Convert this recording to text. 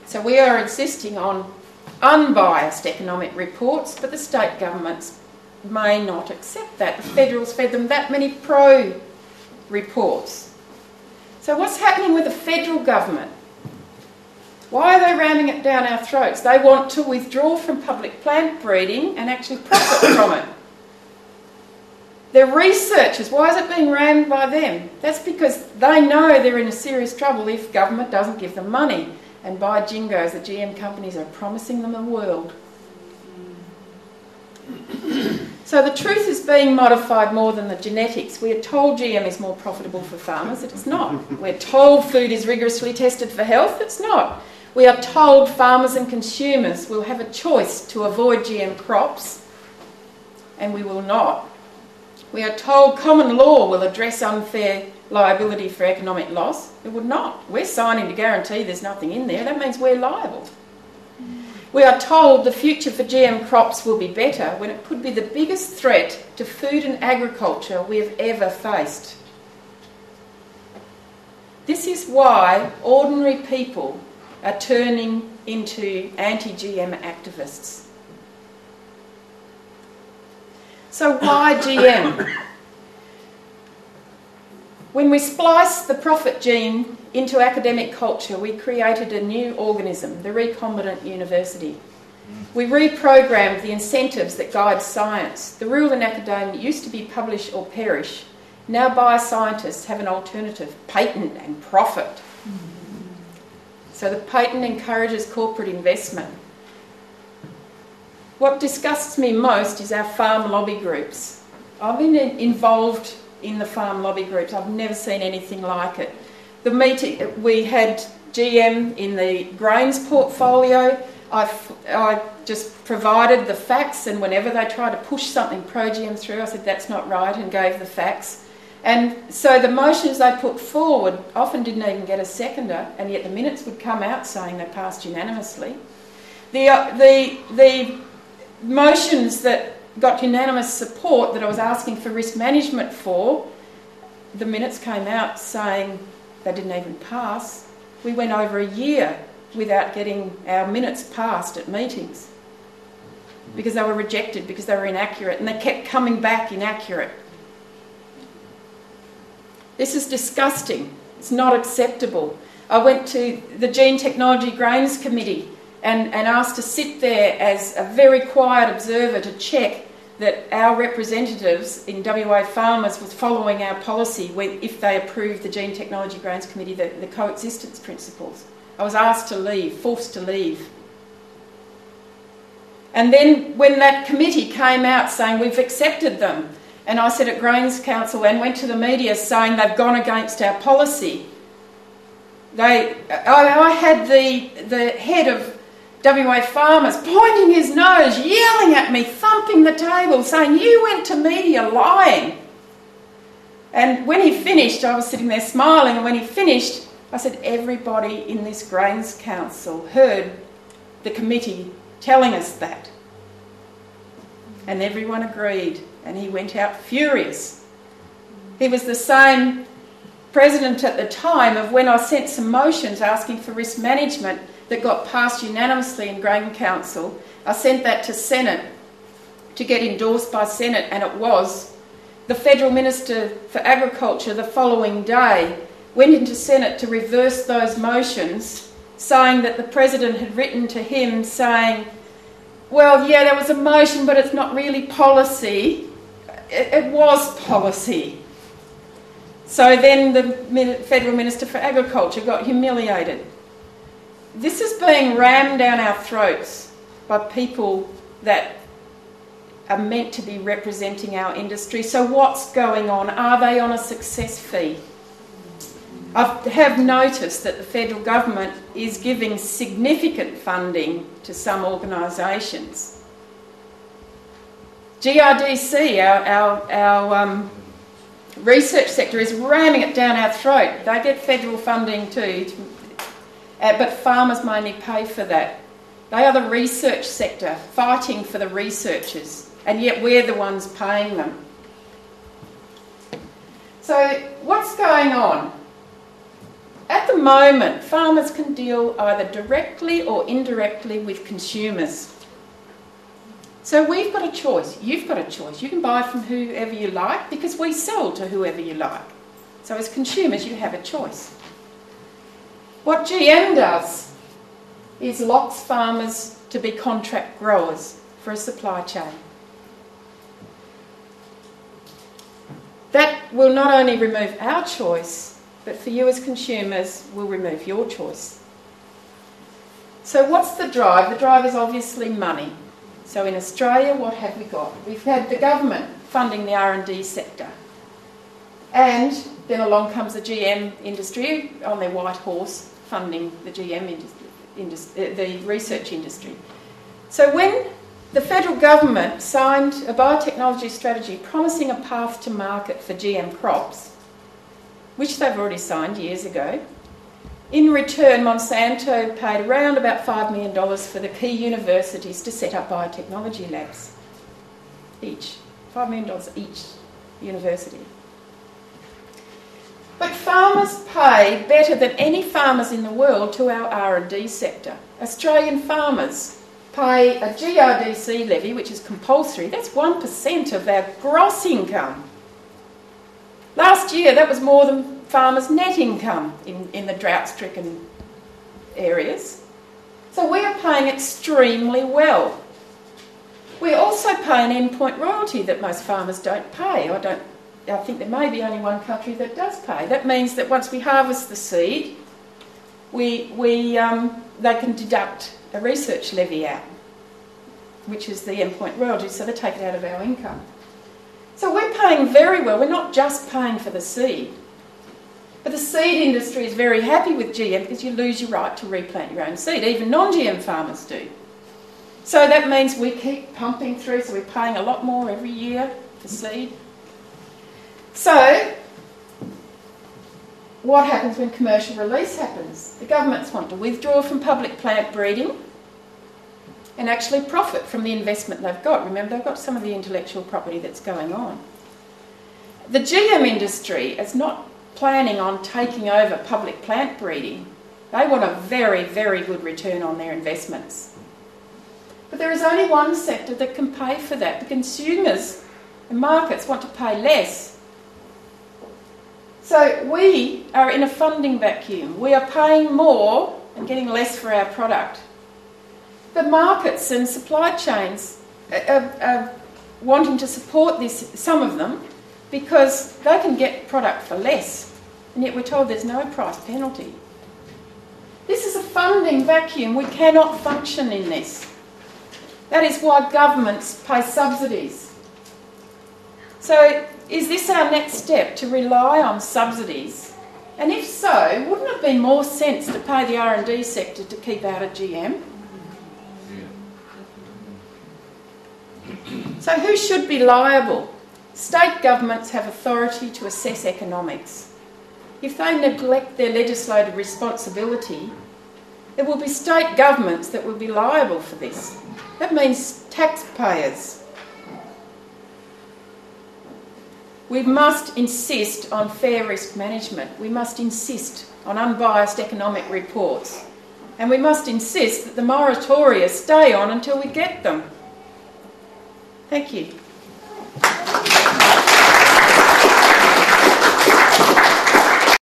So we are insisting on unbiased economic reports, but the state governments may not accept that. The federals fed them that many pro-reports. So what's happening with the federal government? Why are they ramming it down our throats? They want to withdraw from public plant breeding and actually profit from it. They're researchers. Why is it being rammed by them? That's because they know they're in a serious trouble if government doesn't give them money. And by jingoes, the GM companies are promising them the world. So the truth is being modified more than the genetics. We are told GM is more profitable for farmers. It's not. We're told food is rigorously tested for health. It's not. We are told farmers and consumers will have a choice to avoid GM crops, and we will not. We are told common law will address unfair liability for economic loss. It would not. We're signing to guarantee there's nothing in there. That means we're liable. We are told the future for GM crops will be better when it could be the biggest threat to food and agriculture we have ever faced. This is why ordinary people are turning into anti-GM activists. So why GM? When we spliced the profit gene into academic culture, we created a new organism, the recombinant university. We reprogrammed the incentives that guide science. The rule in academia used to be publish or perish. Now bioscientists have an alternative, patent and profit. So the patent encourages corporate investment. What disgusts me most is our farm lobby groups. I've been involved in the farm lobby groups. I've never seen anything like it. The meeting, we had GM in the grains portfolio. I just provided the facts, and whenever they tried to push something pro-GM through, I said that's not right and gave the facts. And so the motions they put forward often didn't even get a seconder, and yet the minutes would come out saying they passed unanimously. The motions that got unanimous support that I was asking for risk management for, the minutes came out saying they didn't even pass. We went over a year without getting our minutes passed at meetings because they were rejected, because they were inaccurate, and they kept coming back inaccurate. This is disgusting. It's not acceptable. I went to the Gene Technology Grains Committee and asked to sit there as a very quiet observer to check that our representatives in WA farmers was following our policy if they approved the Gene Technology Grains Committee, the coexistence principles. I was asked to leave, forced to leave. And then when that committee came out saying we've accepted them, and I said at Grains Council and went to the media saying they've gone against our policy, I had the head of WA farmers pointing his nose, yelling at me, thumping the table, saying, "You went to media lying." And when he finished, I was sitting there smiling, and when he finished, I said, everybody in this Grains Council heard the committee telling us that. And everyone agreed, and he went out furious. He was the same president at the time of when I sent some motions asking for risk management that got passed unanimously in Grain Council. I sent that to Senate to get endorsed by Senate, and it was. The Federal Minister for Agriculture the following day went into Senate to reverse those motions, saying that the President had written to him saying, well, yeah, there was a motion, but it's not really policy. It was policy. So then the Federal Minister for Agriculture got humiliated. This is being rammed down our throats by people that are meant to be representing our industry. So what's going on? Are they on a success fee? I have noticed that the federal government is giving significant funding to some organisations. GRDC, our research sector, is ramming it down our throat. They get federal funding too, but farmers mainly pay for that. They are the research sector, fighting for the researchers, and yet we're the ones paying them. So what's going on? At the moment, farmers can deal either directly or indirectly with consumers. So we've got a choice, you've got a choice. You can buy from whoever you like because we sell to whoever you like. So as consumers, you have a choice. What GM does is locks farmers to be contract growers for a supply chain. That will not only remove our choice, but for you as consumers, will remove your choice. So what's the drive? The drive is obviously money. So in Australia, what have we got? We've had the government funding the R&D sector. And then along comes the GM industry on their white horse funding the GM the research industry. So when the federal government signed a biotechnology strategy promising a path to market for GM crops, which they've already signed years ago, in return, Monsanto paid around about $5 million for the key universities to set up biotechnology labs. Each. $5 million each university. But farmers pay better than any farmers in the world to our R&D sector. Australian farmers pay a GRDC levy, which is compulsory. That's 1% of our gross income. Last year, that was more than farmers' net income in the drought-stricken areas. So we are paying extremely well. We also pay an endpoint royalty that most farmers don't pay. I think there may be only one country that does pay. That means that once we harvest the seed, they can deduct a research levy out, which is the endpoint royalty, so they take it out of our income. So we're paying very well. We're not just paying for the seed. But the seed industry is very happy with GM because you lose your right to replant your own seed. Even non-GM farmers do. So that means we keep pumping through, so we're paying a lot more every year for seed. So what happens when commercial release happens? The governments want to withdraw from public plant breeding and actually profit from the investment they've got. Remember, they've got some of the intellectual property that's going on. The GM industry is not planning on taking over public plant breeding. They want a very, very good return on their investments. But there is only one sector that can pay for that. The consumers and markets want to pay less. So we are in a funding vacuum. We are paying more and getting less for our product. The markets and supply chains are wanting to support this, some of them, because they can get product for less, and yet we're told there's no price penalty. This is a funding vacuum. We cannot function in this. That is why governments pay subsidies. So is this our next step, to rely on subsidies? And if so, wouldn't it have been more sense to pay the R&D sector to keep out of GM? So who should be liable? State governments have authority to assess economics. If they neglect their legislative responsibility, it will be state governments that will be liable for this. That means taxpayers. We must insist on fair risk management. We must insist on unbiased economic reports. And we must insist that the moratoria stay on until we get them. Thank you.